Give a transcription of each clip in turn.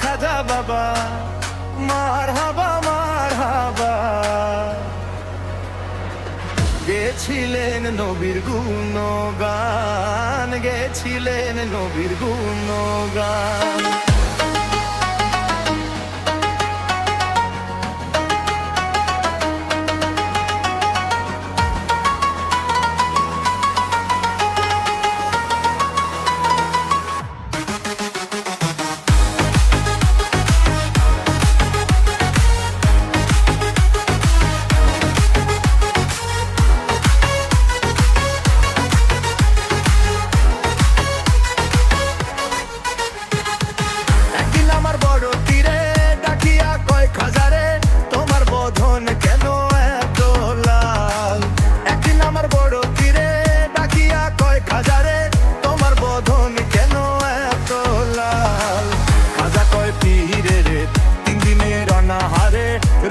খাজা বাবা মারহাবা গেছিলেন নবীর গুণগান, গেছিলেন নবীর গুণগান।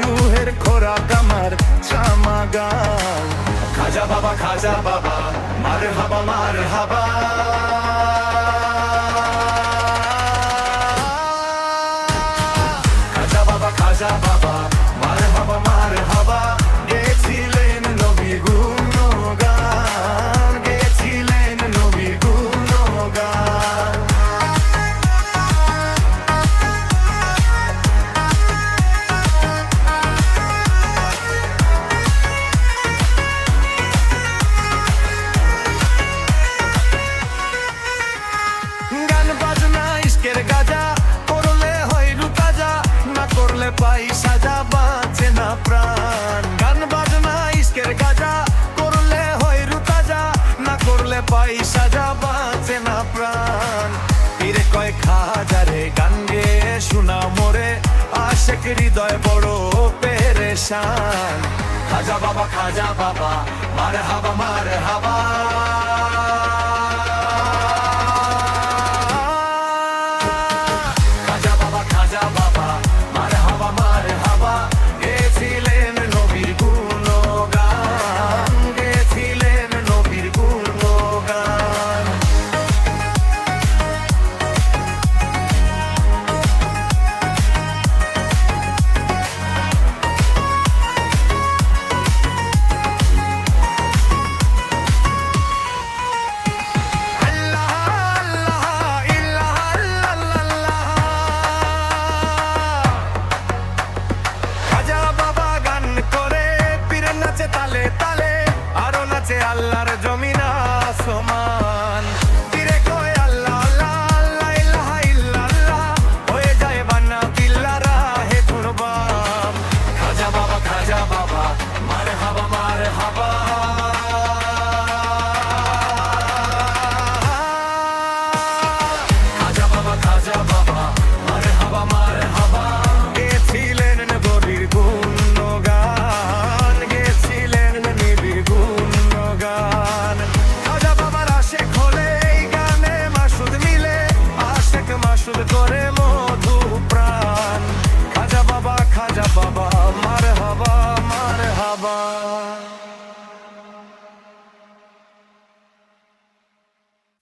রুহের খোরাক আমার চামাগান। খাজা বাবা মারহাবা মারহাবা। খাজা বাবা মারহাবা মারহাবা গেছিলেন নবীর গুণগান, গেছিলেন নবীর গুণগান। গাজা করলে হয় রুতাজা, না করলে পাই সাজা, বাঁচে না প্রাণ। গান বাজনা ইস্কের গাজা করলে হয় রুতাজা, না করলে পাই সাজা, বাঁচে না প্রাণ। পীরে কয় খাজারে গান গে শোনা মোরে, আশেক হৃদয় বড় পেরেশান। খাজা বাবা মারহাবা মারহাবা। আল্লাহর